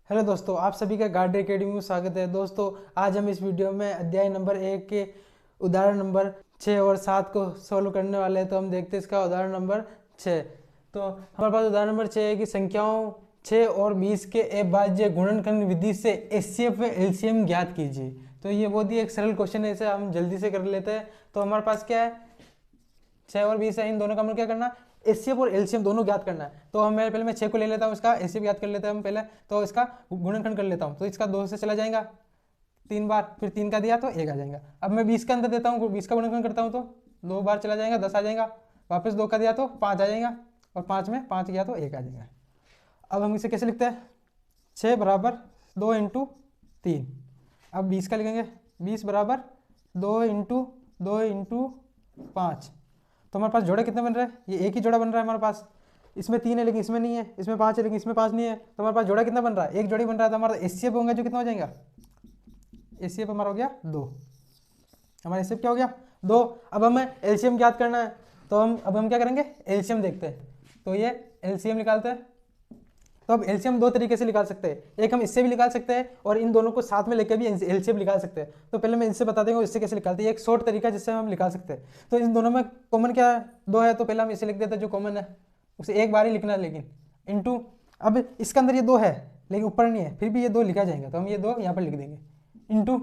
Hello दोस्तों, आप सभी का गार्ड एकेडमी में स्वागत है। दोस्तों, आज हम इस वीडियो में अध्याय नंबर 1 के उदाहरण नंबर 6 और 7 को सोल्व करने वाले हैं। तो हम देखते हैं इसका उदाहरण नंबर 6। तो हमारे पास उदाहरण नंबर 6 है कि संख्याओं 6 और 20 के अभाज्य गुणनखंड विधि से एचसीएफ व एलसीएम ज्ञात कीजिए। तो ये बहुत ही एक सरल क्वेश्चन है, इसे हम जल्दी से कर लेते हैं। तो हमारे पास क्या है, 6 और 20 है, इन दोनों का हमें क्या करना है, एचसीएफ और एलसीएम दोनों ज्ञात करना है। तो हम पहले मैं 6 को ले लेता हूँ, इसका एचसीएफ ज्ञात कर लेते हैं हम पहले। तो इसका गुणनखंड कर लेता हूँ, तो इसका 2 से चला जाएगा 3 बार, फिर 3 का दिया तो 1 आ जाएगा। अब मैं 20 का अंदर देता हूँ, 20 का गुणनखंड करता हूँ तो 2 बार चला जाएगा, 10 आ जाएगा। वापस 2 का दिया तो 5 आ जाएगा, और 5 में 5 गया तो 1 आ जाएगा। अब हम इसे कैसे लिखते हैं, 6 बराबर 2 इंटू 3। अब 20 का लिखेंगे, 20 बराबर 2 इंटू 2 इंटू 5। तो हमारे पास जोड़े कितने बन रहे हैं, ये एक ही जोड़ा बन रहा है हमारे पास। इसमें 3 है लेकिन इसमें नहीं है, इसमें 5 है लेकिन इसमें 5 नहीं है। तो हमारे पास जोड़ा कितना बन रहा है, एक जोड़ी बन रहा है। तो हमारा एचसीएफ होगा जो कितना हो जाएगा, एचसीएफ हमारा हो गया 2। हमारा एचसीएफ क्या हो गया, 2। अब हमें एलसीएम ज्ञात करना है, तो हम क्या करेंगे, एलसीएम देखते हैं। तो ये एलसीएम निकालते हैं। तो अब एलसीएम 2 तरीके से निकाल सकते हैं, एक हम इससे भी निकाल सकते हैं और इन दोनों को साथ में लेकर भी एलसीएम निकाल सकते हैं। तो पहले मैं इनसे बता देंगे इससे कैसे निकालते हैं। एक शॉर्ट तरीका जिससे हम निकाल सकते हैं। तो इन दोनों में कॉमन क्या है, 2 है, तो पहले हम इसे लिख देते हैं जो कॉमन है, उसे एक बार ही लिखना है लेकिन इंटू। अब इसके अंदर ये 2 है लेकिन ऊपर नहीं है, फिर भी ये 2 लिखा जाएगा, तो हम ये 2 यहाँ पर लिख देंगे इंटू।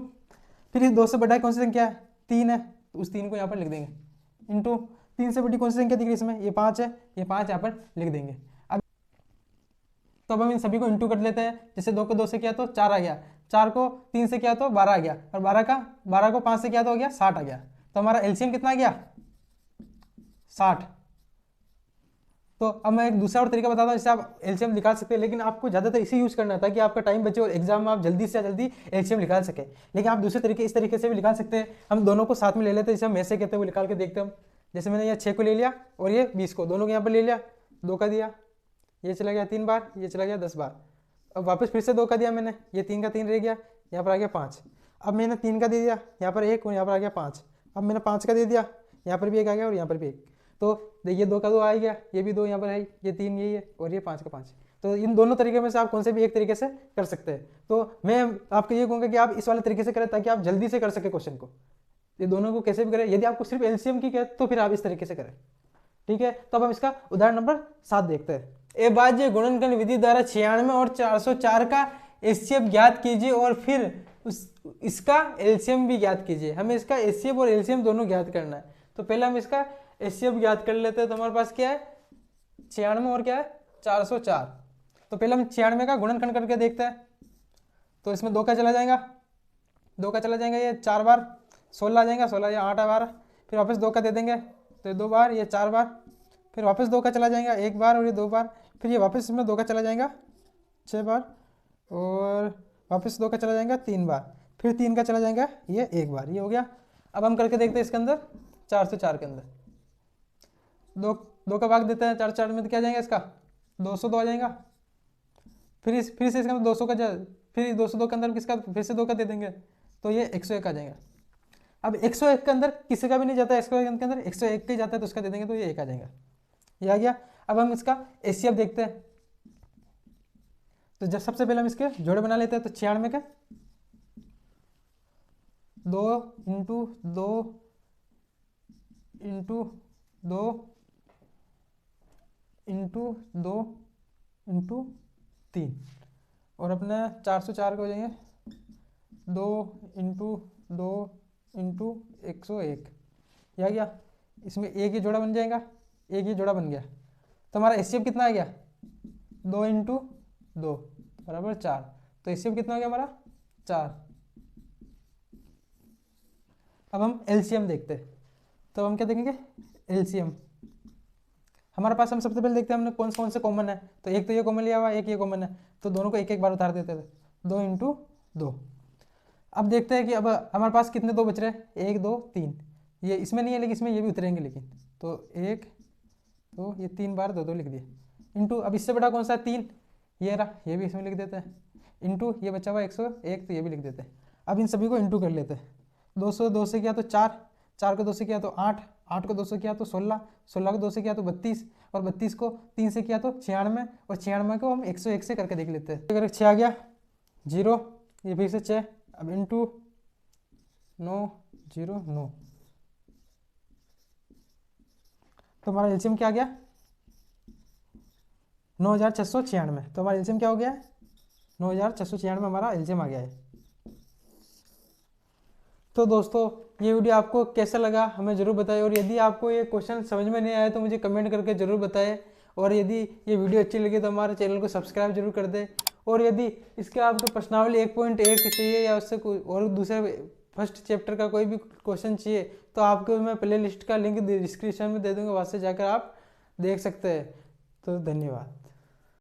फिर इस 2 से बड़ा कौन सी संख्या है, 3 है, तो उस 3 को यहाँ पर लिख देंगे इंटू। 3 से बड़ी कौन सी संख्या दिख रही है इसमें, ये 5 है, ये 5 यहाँ पर लिख देंगे। तो अब हम इन सभी को इंटू कर लेते हैं। जैसे 2 को 2 से किया तो 4 आ गया, 4 को 3 से किया तो 12 आ गया, और 12 को 5 से किया तो हो गया 60 आ गया। तो हमारा एलसीएम कितना आ गया, 60। तो अब मैं एक दूसरा और तरीका बताता हूँ जिससे आप एलसीएम निकाल सकते हैं, लेकिन आपको ज़्यादातर इसी यूज़ करना है ताकि आपका टाइम बचे और एग्जाम में आप जल्दी से जल्दी एलसीएम निकाल सके। लेकिन आप दूसरे तरीके इस तरीके से भी निकाल सकते हैं। हम दोनों को साथ में ले लेते हैं, जैसे हम ऐसे कहते हैं वो निकाल के देखते हैं हम। जैसे मैंने ये 6 को ले लिया और ये 20 को, दोनों को यहाँ पर ले लिया, 2 का दिया, ये चला गया 3 बार, ये चला गया 10 बार। अब वापस फिर से 2 का दिया मैंने, ये 3 का 3 रह गया, यहाँ पर आ गया 5। अब मैंने 3 का दे दिया, यहाँ पर 1 और यहाँ पर आ गया 5। अब मैंने 5 का दे दिया, यहाँ पर भी 1 आ गया और यहाँ पर भी 1। तो देखिए 2 का 2 आ गया, ये भी 2 यहाँ पर है, ये 3 यही है, और ये 5 का 5। तो इन दोनों तरीके में से आप कौन से भी एक तरीके से कर सकते हैं। तो मैं आपको ये कहूँगा कि आप इस वाले तरीके से करें ताकि आप जल्दी से कर सके क्वेश्चन को। ये दोनों को कैसे भी करें, यदि आपको सिर्फ एलसीएम की कहे तो फिर आप इस तरीके से करें, ठीक है। तो अब हम इसका उदाहरण नंबर 7 देखते हैं। अभाज्य गुणनखंड विधि द्वारा 96 और 404 का एचसीएफ ज्ञात कीजिए और फिर इसका एलसीएम भी ज्ञात कीजिए। हमें इसका एचसीएफ और एलसीएम दोनों ज्ञात करना है। तो पहले हम इसका एचसीएफ ज्ञात कर लेते हैं। तो हमारे पास क्या है, 96 और क्या है 404। तो पहले हम 96 का गुणनखंड करके देखते हैं। तो इसमें 2 का चला जाएगा, 2 का चला जाएगा, ये 4 बार, 16 आ जाएगा, 16 ये 8 बार, फिर वापस 2 का दे देंगे तो ये 2 बार, ये 4 बार, फिर वापस 2 का चला जाएगा 1 बार और ये 2 बार, फिर ये वापस इसमें 2 का चला जाएगा 6 बार, और वापस 2 का चला जाएगा 3 बार, फिर 3 का चला जाएगा ये 1 बार। ये हो गया। अब हम करके देखते हैं इसके अंदर 404 के अंदर 2 का भाग देते हैं 4 में, तो क्या जाएगा इसका 202 आ जाएगा। फिर से इसके अंदर 200 का, फिर 202 के अंदर किसका फिर से 2 का दे देंगे तो ये 101 आ जाएगा। अब 101 के अंदर किसी का भी नहीं जाता है, 101 के अंदर 101 का ही जाता है, तो उसका दे देंगे तो ये 1 आ जाएगा। ये आ गया। अब हम इसका एचसीएफ देखते हैं। तो जब सबसे पहले हम इसके जोड़े बना लेते हैं। तो 96 का 2 इंटू 2 इंटू 2 इंटू 2 इंटू 3, और अपने 404 को हो जाएंगे 2 इंटू 2 इंटू 101। यह आ गया। इसमें एक ही जोड़ा बन जाएगा, एक ही जोड़ा बन गया। तो हमारा एचसीएफ कितना आ गया, 2 इंटू 2 बराबर 4। तो एचसीएफ कितना हो गया हमारा 4। अब हम एलसीएम देखते हैं। तो हम क्या देखेंगे, एलसीएम हमारे पास, हम सबसे पहले देखते हैं हमने कौन से कॉमन है। तो एक तो ये कॉमन लिया हुआ, एक ये कॉमन है, तो दोनों को एक एक बार उतार देते थे, 2 इंटू 2। अब देखते हैं कि अब हमारे पास कितने 2 बच रहे हैं, 1 2 3। ये इसमें नहीं है लेकिन इसमें ये भी उतरेंगे, लेकिन तो 1 तो ये 3 बार 2 2 लिख दिए इंटू। अब इससे बड़ा कौन सा है, 3, ये रहा, ये भी इसमें लिख देते हैं इंटू। ये बचा हुआ 101, तो ये भी लिख देते हैं। अब इन सभी को इंटू कर लेते हैं। 202 से किया तो 4, 4 को 2 से किया तो 8, 8 को 2 से किया तो 16, 16 को 2 से किया तो 32, और 32 को 3 से किया तो 96, और 96 को हम 101 से करके देख लेते हैं। अगर 6 आ गया 0, ये फिर से 6, अब इंटू 9 0 9, तो हमारा एलसीएम क्या आ गया 9696। तो हमारा एलसीएम क्या हो गया है 9696 हमारा एलसीएम आ गया है। तो दोस्तों ये वीडियो आपको कैसा लगा हमें ज़रूर बताएं, और यदि आपको ये क्वेश्चन समझ में नहीं आया तो मुझे कमेंट करके ज़रूर बताएं, और यदि ये वीडियो अच्छी लगी तो हमारे चैनल को सब्सक्राइब जरूर कर दें। और यदि इसके आपको प्रश्नावली 1.1 चाहिए या उससे कोई और दूसरे फर्स्ट चैप्टर का कोई भी क्वेश्चन चाहिए तो आपको मैं प्ले लिस्ट का लिंक डिस्क्रिप्शन में दे दूँगा, वहाँ से जाकर आप देख सकते हैं। तो धन्यवाद।